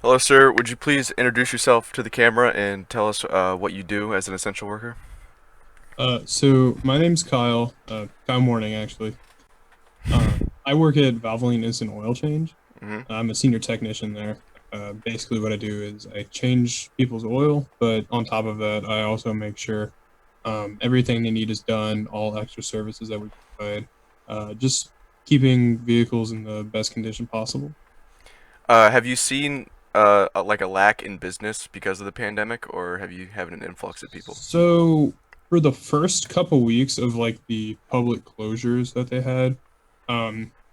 Hello, sir. Would you please introduce yourself to the camera and tell us what you do as an essential worker? So my name's Kyle. Kyle Mourning, actually. I work at Valvoline Instant Oil Change. Hmm. I'm a senior technician there. Basically, what I do is I change people's oil, but on top of that, I also make sure everything they need is done, all extra services that we provide, just keeping vehicles in the best condition possible. Have you seen like a lack in business because of the pandemic, or have you having an influx of people? So for the first couple weeks of like the public closures that they had,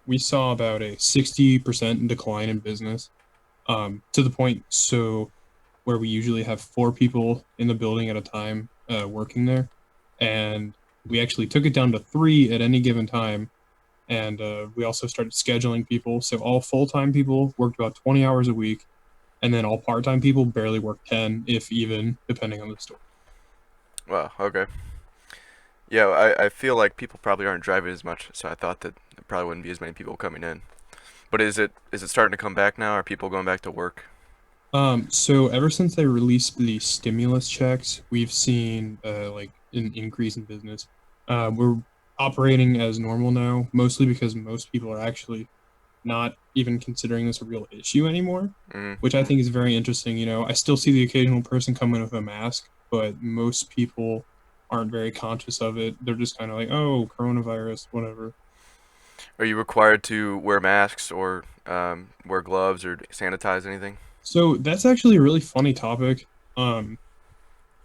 we saw about a 60% decline in business. To the point where we usually have four people in the building at a time working there, and we actually took it down to three at any given time. And we also started scheduling people, so all full-time people worked about 20 hours a week, and then all part-time people barely worked 10, if even, depending on the store. Well, okay. Yeah, I feel like people probably aren't driving as much, so I thought that there probably wouldn't be as many people coming in. But is it starting to come back now? Are people going back to work? So ever since they released the stimulus checks, we've seen like an increase in business. We're operating as normal now, mostly because most people are actually not even considering this a real issue anymore, Mm. which I think is very interesting. You know, I still see the occasional person come in with a mask, but most people aren't very conscious of it. They're just kind of like, oh, coronavirus, whatever. Are you required to wear masks or wear gloves or sanitize anything? So that's actually a really funny topic. Um,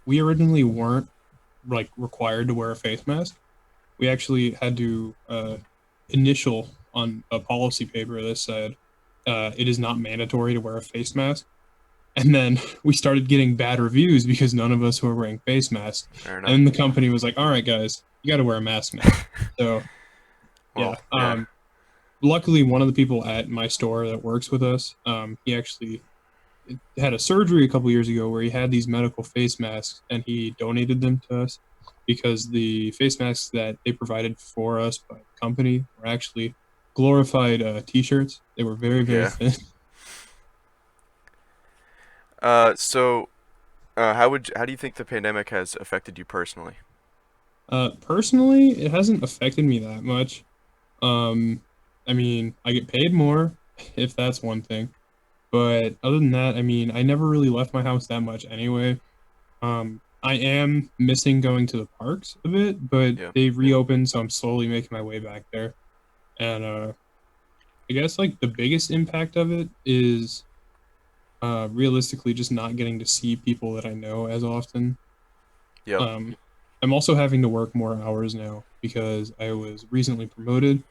we originally weren't like required to wear a face mask. We actually had to initial on a policy paper that said it is not mandatory to wear a face mask. And then we started getting bad reviews because none of us were wearing face masks. Fair enough. And the company was like, "All right, guys, you got to wear a mask now." So Well, yeah. yeah. Luckily, one of the people at my store that works with us, he actually had a surgery a couple years ago where he had these medical face masks and he donated them to us because the face masks that they provided for us by the company were actually glorified t-shirts. They were very, very Yeah. thin. How do you think the pandemic has affected you personally? Personally, it hasn't affected me that much. Um, I mean, I get paid more, if that's one thing. But other than that, I mean, I never really left my house that much anyway. I am missing going to the parks a bit, but Yeah. they reopened, so I'm slowly making my way back there. And I guess like the biggest impact of it is realistically just not getting to see people that I know as often. Yep. Um, I'm also having to work more hours now because I was recently promoted,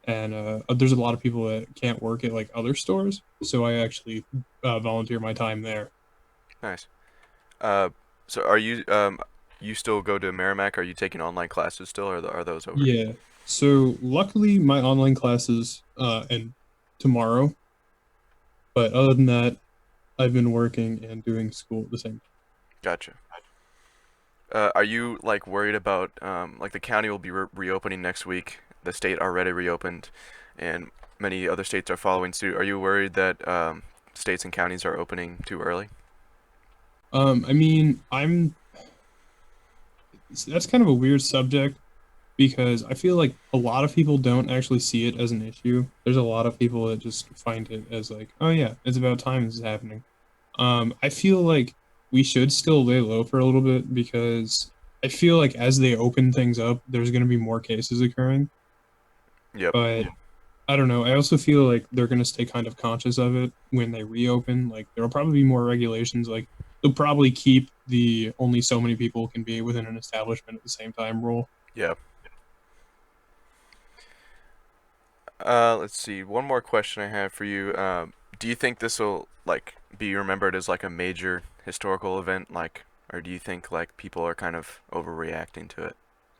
and there's a lot of people that can't work at like other stores, so I actually volunteer my time there. Nice. Uh, so you still go to Merrimack? Are you taking online classes still, or are those over? Yeah. So luckily, my online classes and tomorrow, but other than that, I've been working and doing school at the same time. Gotcha. Are you like worried about like the county will be reopening next week? The state already reopened, and many other states are following suit. Are you worried that states and counties are opening too early? I mean, that's kind of a weird subject because I feel like a lot of people don't actually see it as an issue. There's a lot of people that just find it as like, oh yeah, it's about time this is happening. I feel like we should still lay low for a little bit because I feel like as they open things up, there's going to be more cases occurring. Yep. But I don't know. I also feel like they're going to stay kind of conscious of it when they reopen. Like there'll probably be more regulations. Like they'll probably keep the only so many people can be within an establishment at the same time rule. Yep. Let's see. One more question I have for you. Do you think this will like be remembered as like a major historical event, like, or do you think like people are kind of overreacting to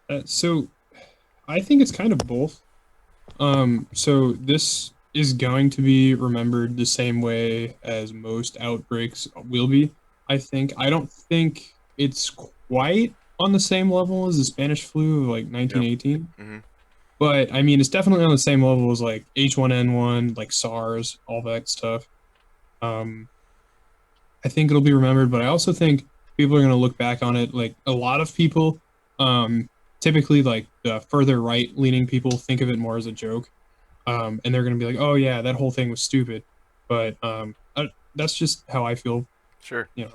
it? So I think it's kind of both. So this is going to be remembered the same way as most outbreaks will be. I don't think it's quite on the same level as the Spanish flu of like Yep. 1918, Mhm. but I mean it's definitely on the same level as like H1N1, like SARS, all that stuff. Um, I think it'll be remembered, but I also think people are going to look back on it like a lot of people, um, typically like the further right leaning people think of it more as a joke. And they're going to be like, "Oh yeah, that whole thing was stupid." But that's just how I feel, Sure. you know.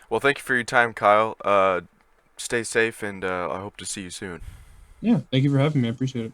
Well, thank you for your time, Kyle. Stay safe, and I hope to see you soon. Yeah, thank you for having me. I appreciate it.